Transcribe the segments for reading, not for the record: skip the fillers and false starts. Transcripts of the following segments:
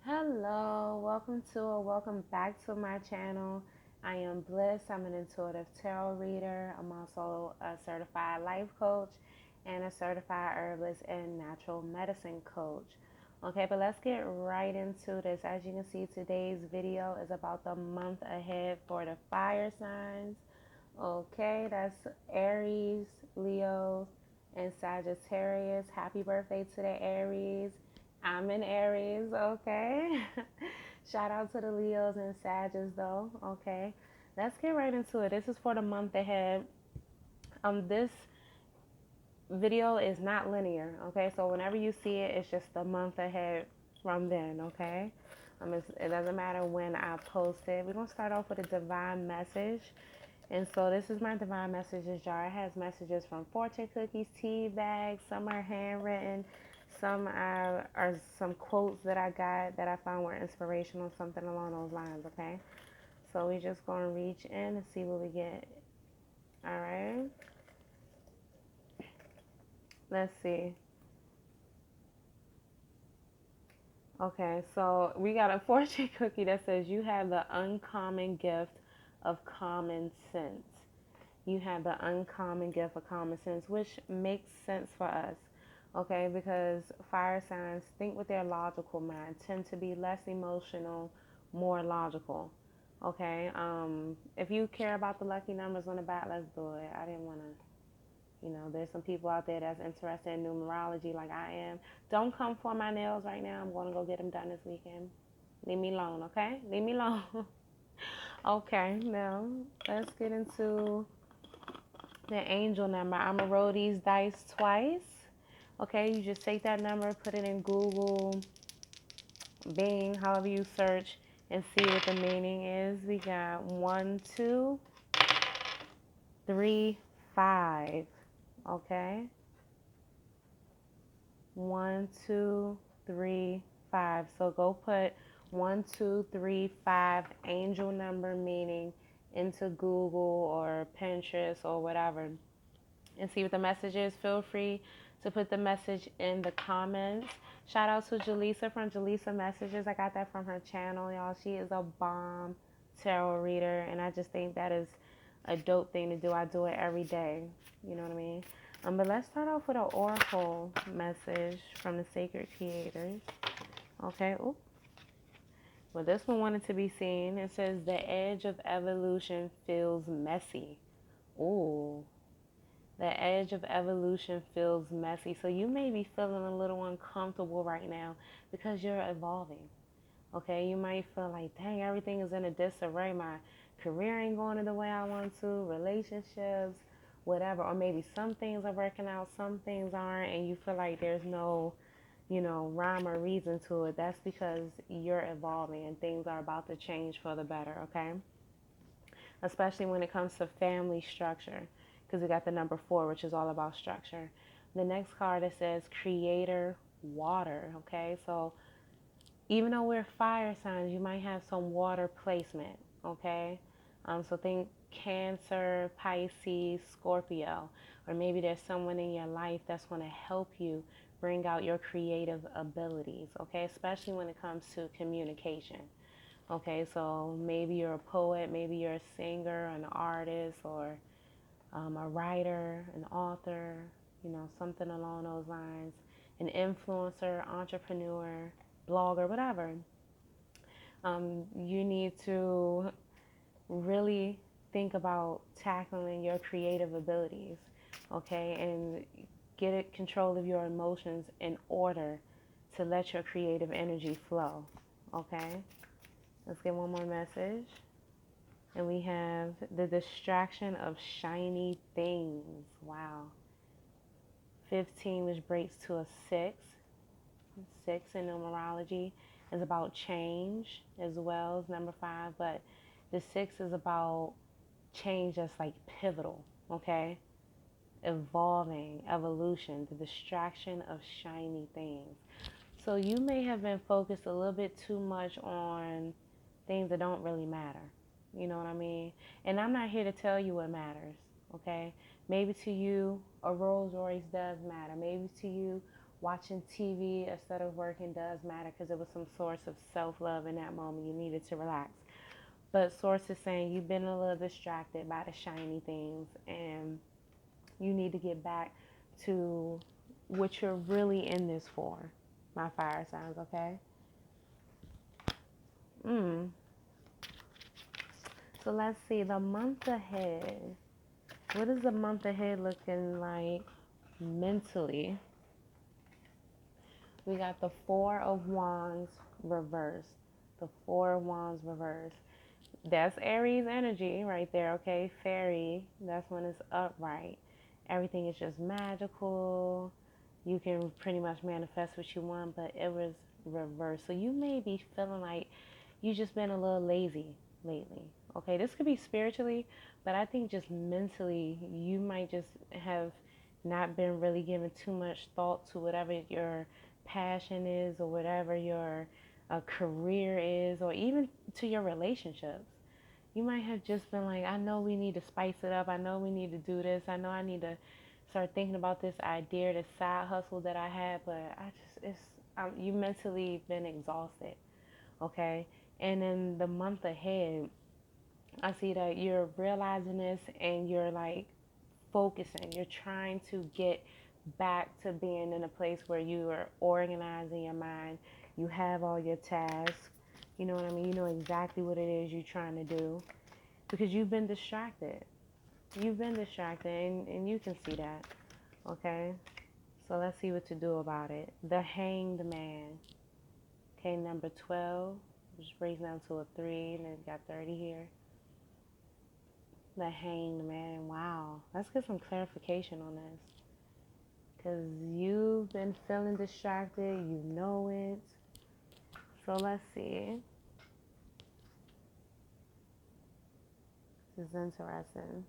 Hello, welcome to or welcome back to my channel. I am Bliss. I'm an intuitive tarot reader. I'm also a certified life coach and a certified herbalist and natural medicine coach. Okay, but let's get right into this. As you can see, today's video is about the month ahead for the fire signs. Okay, that's Aries, Leo, and Sagittarius. Happy birthday to the Aries. I'm in Aries, okay? Shout out to the Leos and Sagittarius though, okay? Let's get right into it. This is for the month ahead. This video is not linear, okay? So whenever you see it, it's just the month ahead from then, okay? It doesn't matter when I post it. We're going to start off with a divine message. And so this is my divine messages jar. It has messages from fortune cookies, tea bags. Some are handwritten. Some are some quotes that I got that I found were inspirational, something along those lines, okay? So we just going to reach in and see what we get. All right? Let's see. Okay, so we got a fortune cookie that says you have the uncommon gift of common sense. You have the uncommon gift of common sense, which makes sense for us, okay? Because fire signs think with their logical mind, tend to be less emotional, more logical, okay? If you care about the lucky numbers on the back, let's do it. I didn't want to. There's some people out there that's interested in numerology like I am. Don't come for my nails right now. I'm going to go get them done this weekend. Leave me alone, okay? Leave me alone. Okay, now let's get into the angel number. I'm going to roll these dice twice. Okay, you just take that number, put it in Google, Bing, however you search, and see what the meaning is. We got 1, 2, 3, 5. Okay. 1, 2, 3, 5. So go put 1, 2, 3, 5 angel number meaning into Google or Pinterest or whatever and see what the message is. Feel free to put the message in the comments. Shout out to Jaleesa from Jaleesa Messages. I got that from her channel, y'all. She is a bomb tarot reader, and I just think that is a dope thing to do. I do it every day. You know what I mean? But let's start off with an oracle message from the sacred creators. Okay. Ooh. Well, this one wanted to be seen. It says the edge of evolution feels messy. Ooh. The edge of evolution feels messy. So you may be feeling a little uncomfortable right now because you're evolving. Okay, you might feel like, dang, everything is in a disarray. My career ain't going the way I want to, relationships, whatever. Or maybe some things are working out, some things aren't, and you feel like there's no, rhyme or reason to it. That's because you're evolving and things are about to change for the better, okay? Especially when it comes to family structure, because we got the number 4, which is all about structure. The next card, it says creator water, okay? So even though we're fire signs, you might have some water placement, okay? So think Cancer, Pisces, Scorpio, or maybe there's someone in your life that's going to help you bring out your creative abilities, okay? Especially when it comes to communication. Okay, so maybe you're a poet, maybe you're a singer, an artist, or a writer, an author, something along those lines, an influencer, entrepreneur, blogger, whatever. You need to really think about tackling your creative abilities, okay, and get control of your emotions in order to let your creative energy flow, okay? Let's get one more message. And we have the distraction of shiny things. Wow. 15, which breaks to a 6. 6 in numerology is about change as well as number 5. But the 6 is about change that's like pivotal, okay? Evolving, evolution, the distraction of shiny things. So you may have been focused a little bit too much on things that don't really matter. You know what I mean? And I'm not here to tell you what matters, okay? Maybe to you, a Rolls Royce does matter. Maybe to you, watching TV instead of working does matter because it was some source of self-love in that moment. You needed to relax. But source is saying you've been a little distracted by the shiny things and you need to get back to what you're really in this for, my fire signs, okay? So let's see, the month ahead. What is the month ahead looking like mentally? We got the Four of Wands reversed. The Four of Wands reversed. That's Aries energy right there, okay? Fairy, that's when it's upright. Everything is just magical. You can pretty much manifest what you want, but it was reversed. So you may be feeling like you just been a little lazy lately. Okay, this could be spiritually, but I think just mentally, you might just have not been really giving too much thought to whatever your passion is or whatever your career is, or even to your relationships. You might have just been like, I know we need to spice it up. I know we need to do this. I know I need to start thinking about this idea, this side hustle that I had, but you mentally been exhausted, okay? And in the month ahead, I see that you're realizing this and you're like focusing. You're trying to get back to being in a place where you are organizing your mind. You have all your tasks. You know what I mean? You know exactly what it is you're trying to do because you've been distracted. You've been distracted, and you can see that. Okay? So let's see what to do about it. The Hanged Man. Okay, number 12, which brings down to a 3, and it's got 30 here. The Hanged Man. Wow. Let's get some clarification on this. Because you've been feeling distracted. You know it. So let's see. This is interesting.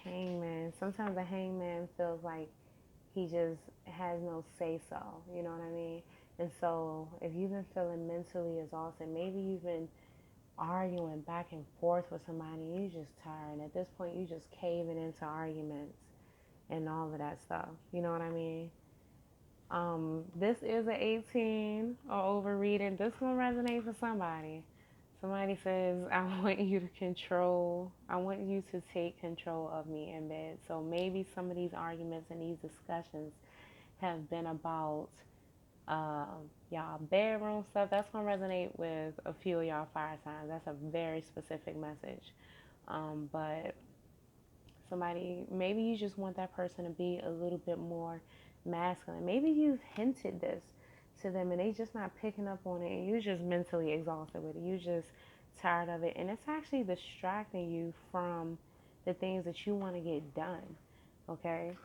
Hangman. Sometimes the hangman feels like he just has no say so. You know what I mean? And so if you've been feeling mentally exhausted, maybe you've been arguing back and forth with somebody, you just tired. And at this point, you just caving into arguments and all of that stuff. You know what I mean? This is an 18 or over reading. This one resonates for somebody. Somebody says, I want you to take control of me in bed. So maybe some of these arguments and these discussions have been about y'all bedroom stuff. That's going to resonate with a few of y'all fire signs. That's a very specific message. But maybe you just want that person to be a little bit more masculine. Maybe you've hinted this to them and they just not picking up on it and you're just mentally exhausted with it. You're just tired of it and it's actually distracting you from the things that you want to get done, okay?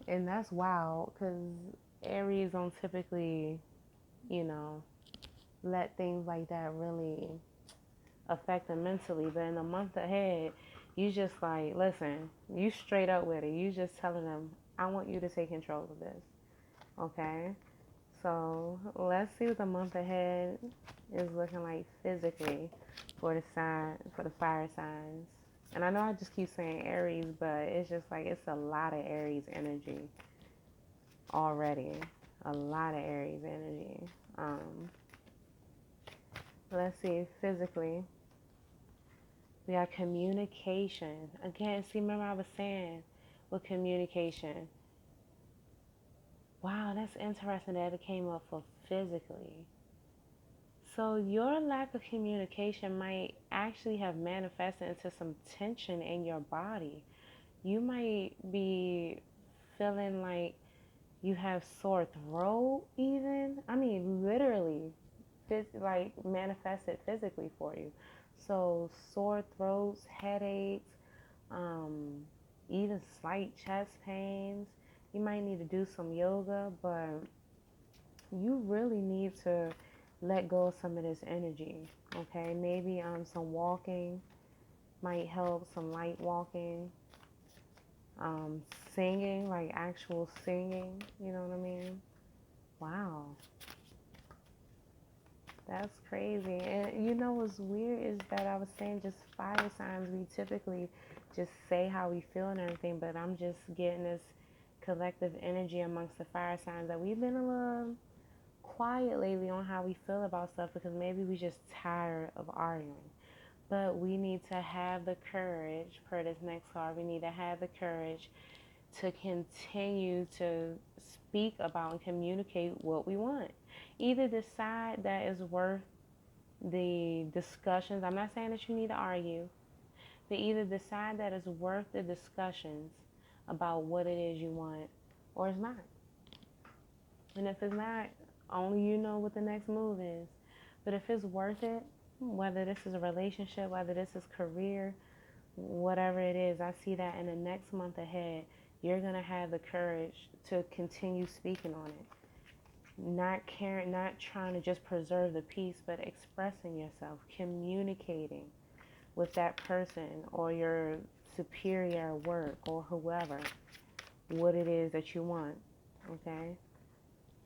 And that's wild because Aries don't typically, let things like that really affect them mentally. But in the month ahead, you just like, listen, you straight up with it. You just telling them, I want you to take control of this. Okay? So let's see what the month ahead is looking like physically for the fire signs. And I know I just keep saying Aries, but it's just like it's a lot of Aries energy already. A lot of Aries energy. Let's see physically. We got communication. Again, see, remember I was saying with communication. Wow, that's interesting that it came up for physically. So your lack of communication might actually have manifested into some tension in your body. You might be feeling like you have sore throat even. I mean, literally, like manifested physically for you. So sore throats, headaches, even slight chest pains. You might need to do some yoga, but you really need to let go of some of this energy, okay? Maybe some walking might help, some light walking, singing, like actual singing, you know what I mean? Wow. That's crazy. And you know what's weird is that I was saying just fire signs. We typically just say how we feel and everything, but I'm just getting this collective energy amongst the fire signs that we've been a little quiet lately on how we feel about stuff because maybe we just tired of arguing. But we need to have the courage, per this next card, we need to have the courage to continue to speak about and communicate what we want. Either decide that is worth the discussions. I'm not saying that you need to argue, but either decide that it's worth the discussions about what it is you want or it's not. And if it's not, only you know what the next move is. But if it's worth it, whether this is a relationship, whether this is career, whatever it is, I see that in the next month ahead, you're going to have the courage to continue speaking on it. Not caring, not trying to just preserve the peace, but expressing yourself, communicating with that person or your superior at work or whoever what it is that you want. Okay?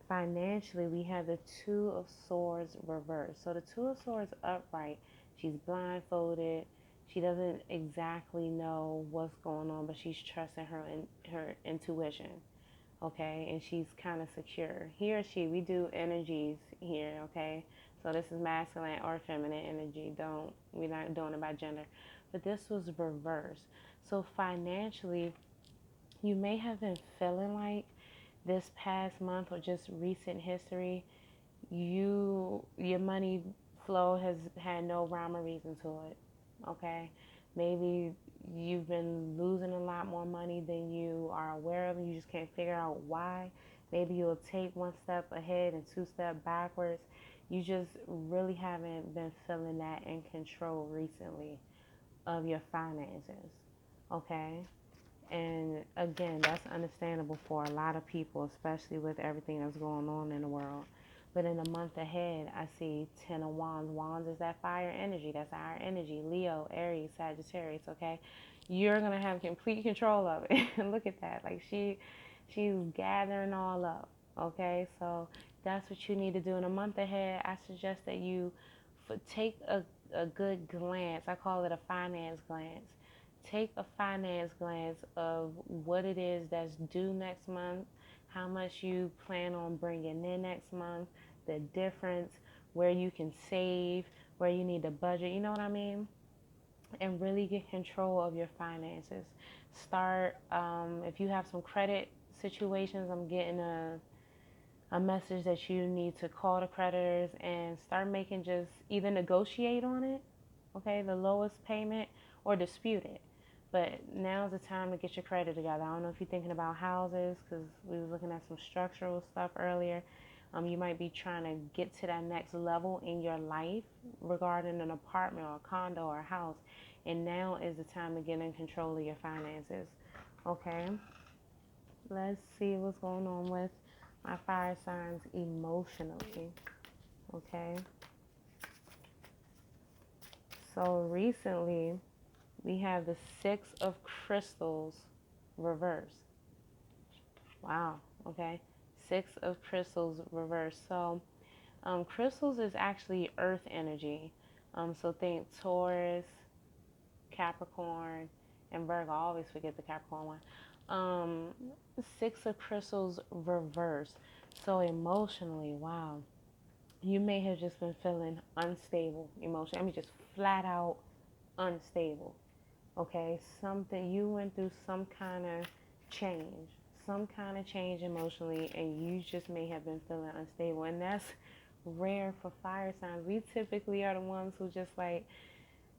Financially, we have the Two of Swords reversed. So the Two of Swords upright, she's blindfolded. She doesn't exactly know what's going on, but she's trusting her intuition. Okay, and she's kind of secure. He or she, we do energies here. Okay, so this is masculine or feminine energy. We're not doing it by gender, but this was reversed. So financially, you may have been feeling like this past month or just recent history, your money flow has had no rhyme or reason to it. Okay, maybe you've been losing a lot more money than you are aware of, and you just can't figure out why. Maybe you'll take one step ahead and two steps backwards. You just really haven't been feeling that in control recently of your finances. Okay, and again, that's understandable for a lot of people, especially with everything that's going on in the world. But in the month ahead, I see Ten of Wands. Wands is that fire energy. That's our energy. Leo, Aries, Sagittarius, okay? You're going to have complete control of it. Look at that. Like she's gathering all up, okay? So that's what you need to do in a month ahead. I suggest that you take a good glance. I call it a finance glance. Take a finance glance of what it is that's due next month, how much you plan on bringing in next month, the difference, where you can save, where you need to budget, you know what I mean? And really get control of your finances. Start, if you have some credit situations, I'm getting a message that you need to call the creditors and start making, just either negotiate on it, okay, the lowest payment, or dispute it. But now's the time to get your credit together. I don't know if you're thinking about houses, because we were looking at some structural stuff earlier. You might be trying to get to that next level in your life regarding an apartment or a condo or a house. And now is the time to get in control of your finances. Okay, let's see what's going on with my fire signs emotionally. Okay, so recently we have the Six of Crystals reversed. Wow. Okay. Six of Crystals reversed. So, crystals is actually earth energy. So think Taurus, Capricorn, and Virgo. I always forget the Capricorn one. Um, Six of Crystals reversed. So emotionally, wow. You may have just been feeling unstable emotionally. I mean, just flat out unstable. Okay, something you went through, some kind of change emotionally, and you just may have been feeling unstable. And that's rare for fire signs. We typically are the ones who just like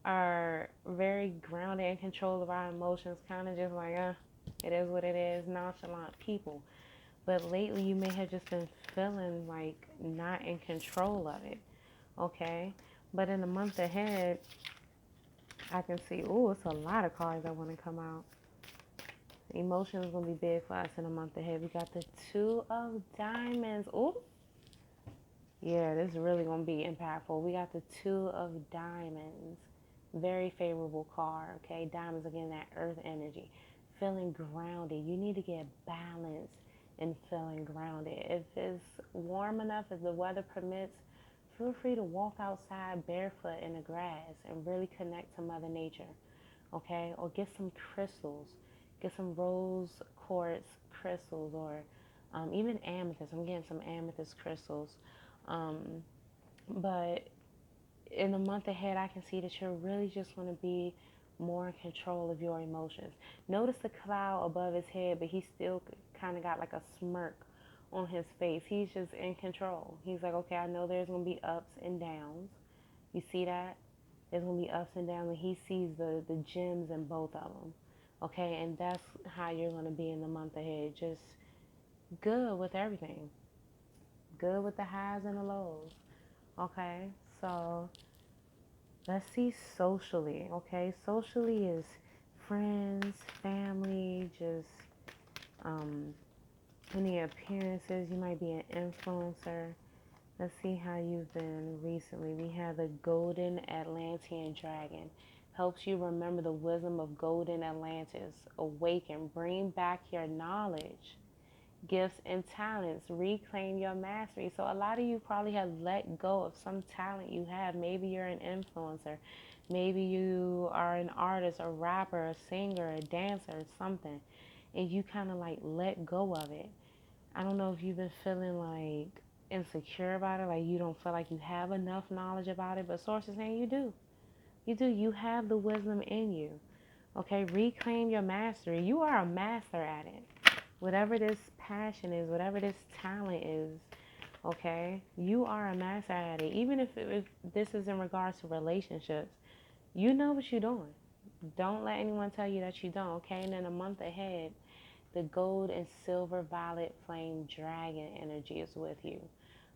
are very grounded in control of our emotions, kind of just like, it is what it is, nonchalant people. But lately, you may have just been feeling like not in control of it. Okay, but in the month ahead, I can see, oh, it's a lot of cards that want to come out. Emotions going to be big for us in a month ahead. We got the Two of Diamonds. Oh, yeah, this is really going to be impactful. We got the Two of Diamonds. Very favorable card, okay? Diamonds, again, that earth energy. Feeling grounded. You need to get balanced and feeling grounded. If it's warm enough, if the weather permits feel free to walk outside barefoot in the grass and really connect to Mother Nature, okay? Or get some crystals, get some rose quartz crystals, or even amethyst. I'm getting some amethyst crystals. Um, but in the month ahead, I can see that you're really just going to be more in control of your emotions. Notice the cloud above his head, but he still kind of got like a smirk on his face. He's just in control. He's like, okay, I know there's going to be ups and downs. You see that? There's going to be ups and downs, and he sees the gems in both of them. Okay, and that's how you're going to be in the month ahead. Just good with everything. Good with the highs and the lows. Okay, so let's see socially, okay? Socially is friends, family, just any appearances. You might be an influencer. Let's see how you've been recently. We have the Golden Atlantean Dragon. Helps you remember the wisdom of Golden Atlantis. Awaken, bring back your knowledge, gifts and talents, reclaim your mastery. So a lot of you probably have let go of some talent you have. Maybe you're an influencer, maybe you are an artist, a rapper, a singer, a dancer, or something, and you kind of like let go of it. I don't know if you've been feeling like insecure about it, like you don't feel like you have enough knowledge about it, but sources saying you do. You have the wisdom in you. Okay, reclaim your mastery. You are a master at it. Whatever this passion is, whatever this talent is, okay, you are a master at it. Even if this is in regards to relationships, you know what you're doing. Don't let anyone tell you that you don't, okay? And then a month ahead, the gold and silver violet flame dragon energy is with you.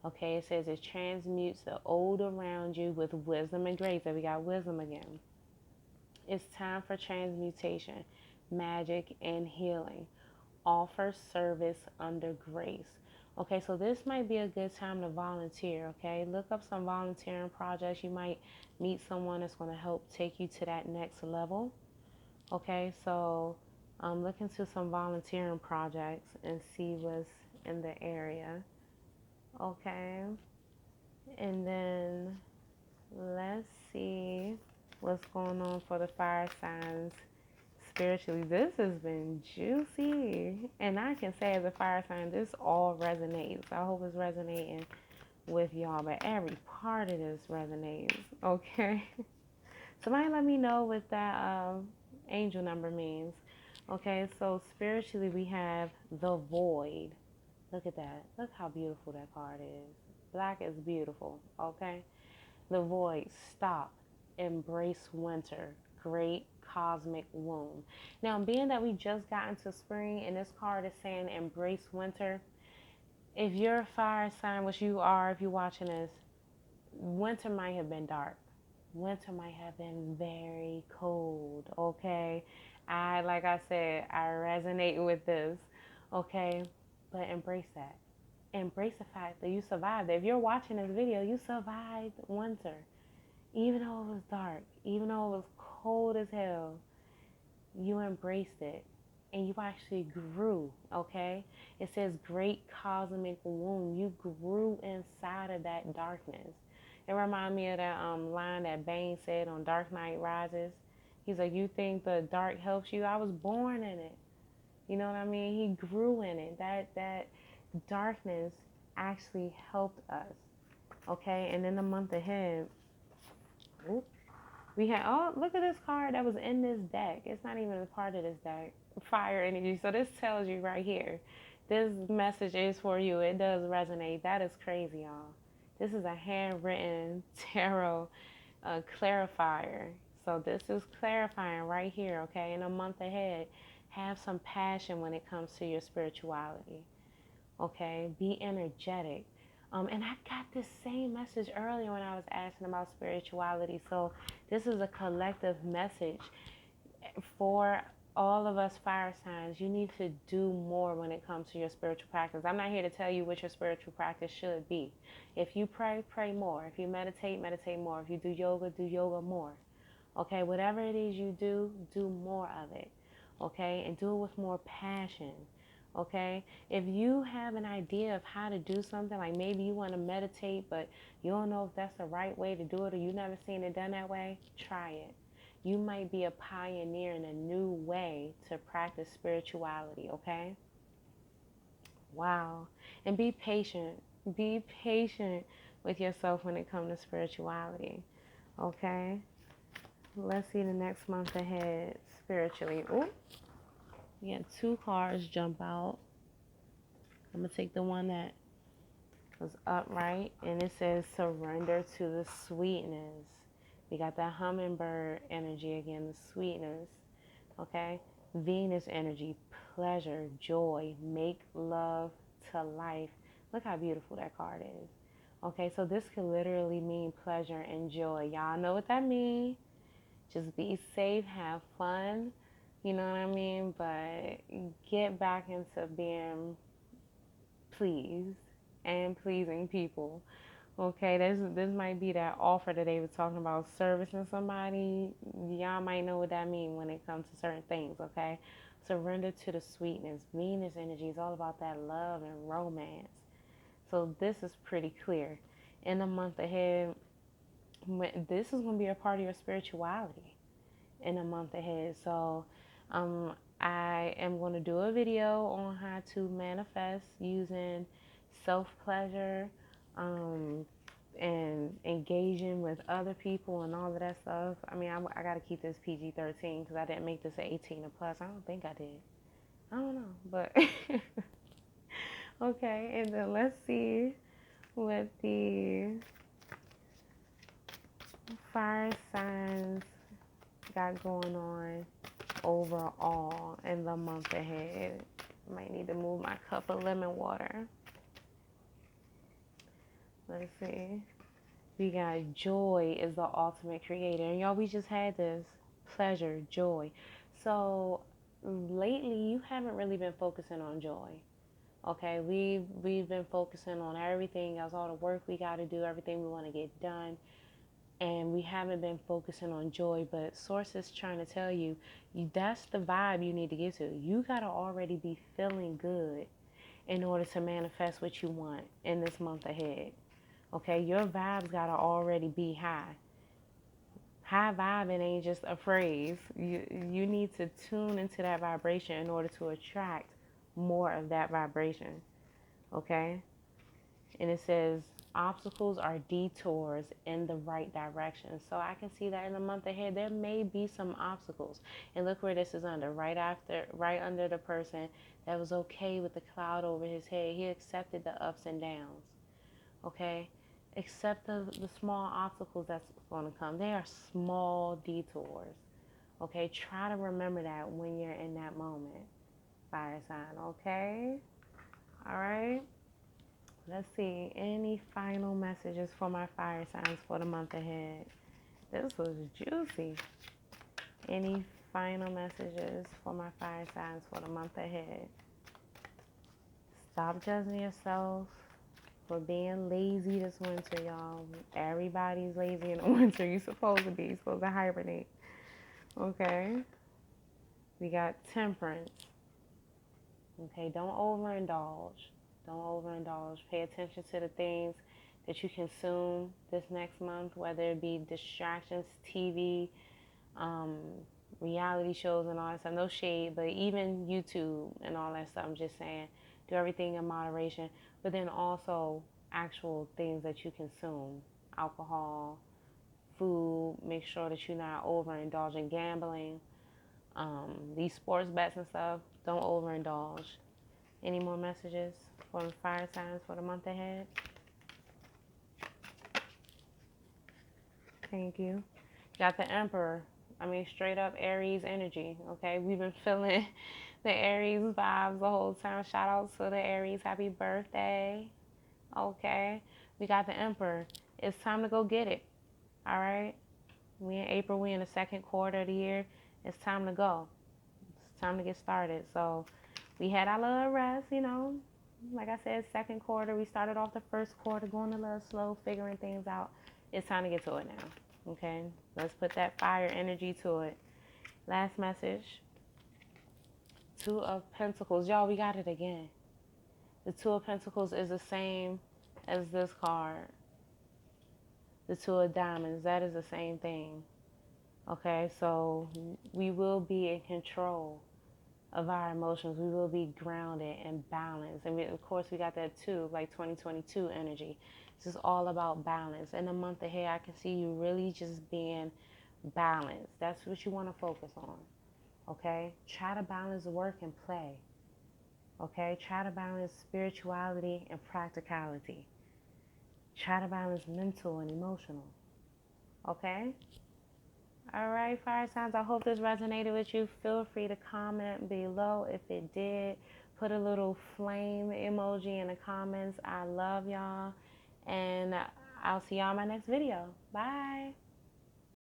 Okay, it says it transmutes the old around you with wisdom and grace. So we got wisdom again. It's time for transmutation, magic, and healing. Offer service under grace. Okay, so this might be a good time to volunteer. Okay, look up some volunteering projects. You might meet someone that's going to help take you to that next level. Okay, so look into some volunteering projects and see what's in the area. Okay, and then let's see what's going on for the fire signs spiritually. This has been juicy, and I can say as a fire sign, this all resonates. I hope it's resonating with y'all, but every part of this resonates. Okay. Somebody let me know what that angel number means. Okay, so spiritually we have the void. Look at that. Look how beautiful that card is. Black is beautiful. Okay. The void. Stop. Embrace winter. Great cosmic womb. Now, being that we just got into spring and this card is saying embrace winter, if you're a fire sign, which you are if you're watching this, winter might have been dark. Winter might have been very cold, okay? Like I said, I resonate with this, okay? But embrace that. Embrace the fact that you survived. If you're watching this video, you survived winter. Even though it was dark, even though it was cold as hell, you embraced it and you actually grew, okay? It says great cosmic womb. You grew inside of that darkness. It reminded me of that line that Bane said on Dark Knight Rises. He's like, you think the dark helps you? I was born in it. You know what I mean? He grew in it. That darkness actually helped us, okay? And in the month ahead, we had, oh, look at this card that was in this deck. It's not even a part of this deck. Fire energy. So this tells you right here, this message is for you. It does resonate. That is crazy, y'all. This is a handwritten tarot clarifier. So this is clarifying right here, okay? In a month ahead, have some passion when it comes to your spirituality, okay? Be energetic. And I got this same message earlier when I was asking about spirituality. So this is a collective message for all of us fire signs. You need to do more when it comes to your spiritual practice. I'm not here to tell you what your spiritual practice should be. If you pray, pray more. If you meditate, meditate more. If you do yoga more. Okay, whatever it is you do, do more of it. Okay, and do it with more passion. Okay, if you have an idea of how to do something, like maybe you want to meditate, but you don't know if that's the right way to do it, or you never seen it done that way, try it. You might be a pioneer in a new way to practice spirituality. Okay, wow. And be patient. Be patient with yourself when it comes to spirituality. Okay, let's see the next month ahead spiritually. Oh, we got two cards jump out. I'm gonna take the one that was upright, and it says surrender to the sweetness. We got that hummingbird energy again, the sweetness. Okay, Venus energy, pleasure, joy, make love to life. Look how beautiful that card is. Okay, so this could literally mean pleasure and joy. Y'all know what that means. Just be safe, have fun, you know what I mean? But get back into being pleased and pleasing people. Okay, this might be that offer that they were talking about, servicing somebody. Y'all might know what that means when it comes to certain things, okay? Surrender to the sweetness. Venus energy is all about that love and romance. So this is pretty clear. In the month ahead, this is going to be a part of your spirituality in a month ahead. So I am going to do a video on how to manifest using self-pleasure and engaging with other people and all of that stuff. I mean, I got to keep this PG-13 because I didn't make this an 18 or plus. I don't think I did. I don't know, but okay. And then let's see what the fire signs got going on overall in the month ahead. Might need to move my cup of lemon water. Let's see. We got joy is the ultimate creator. And y'all, we just had this. Pleasure, joy. So lately you haven't really been focusing on joy. Okay, we've been focusing on everything else, all the work we got to do, everything we want to get done, and we haven't been focusing on joy. But source is trying to tell you, that's the vibe you need to get to. You got to already be feeling good in order to manifest what you want in this month ahead. Okay, your vibes got to already be high. High vibing ain't just a phrase. You need to tune into that vibration in order to attract more of that vibration. Okay, and it says obstacles are detours in the right direction. So I can see that in the month ahead there may be some obstacles. And look where this is under, right under the person that was okay with the cloud over his head. He accepted the ups and downs. Okay, accept the small obstacles that's going to come. They are small detours. Okay, try to remember that when you're in that moment, fire sign. Okay, all right. Let's see, any final messages for my fire signs for the month ahead? This was juicy. Any final messages for my fire signs for the month ahead? Stop judging yourself for being lazy this winter, y'all. Everybody's lazy in the winter. You're supposed to be. You're supposed to hibernate. Okay. We got temperance. Okay, don't overindulge. Don't overindulge. Pay attention to the things that you consume this next month, whether it be distractions, TV, um, reality shows and all that stuff. No shade, but even YouTube and all that stuff. I'm just saying, do everything in moderation. But then also actual things that you consume. Alcohol, food. Make sure that you're not overindulging gambling. These sports bets and stuff. Don't overindulge. Any more messages for the fire signs for the month ahead? Thank you. Got the Emperor. I mean, straight up Aries energy. Okay, we've been feeling the Aries vibes the whole time. Shout out to the Aries. Happy birthday. Okay, we got the Emperor. It's time to go get it. All right. We in April. We in the second quarter of the year. It's time to go. It's time to get started. So we had our little rest, you know. Like I said, second quarter. We started off the first quarter going a little slow, figuring things out. It's time to get to it now. Okay, let's put that fire energy to it. Last message. Two of Pentacles. Y'all, we got it again. The Two of Pentacles is the same as this card. The Two of Diamonds, that is the same thing. Okay, so we will be in control of our emotions. We will be grounded and balanced. And of course, we got that too, like 2022 energy. This is all about balance. In the month ahead, I can see you really just being balanced. That's what you want to focus on. Okay, try to balance work and play. Okay, try to balance spirituality and practicality. Try to balance mental and emotional. Okay? All right, fire signs, I hope this resonated with you. Feel free to comment below if it did. Put a little flame emoji in the comments. I love y'all. And I'll see y'all in my next video. Bye.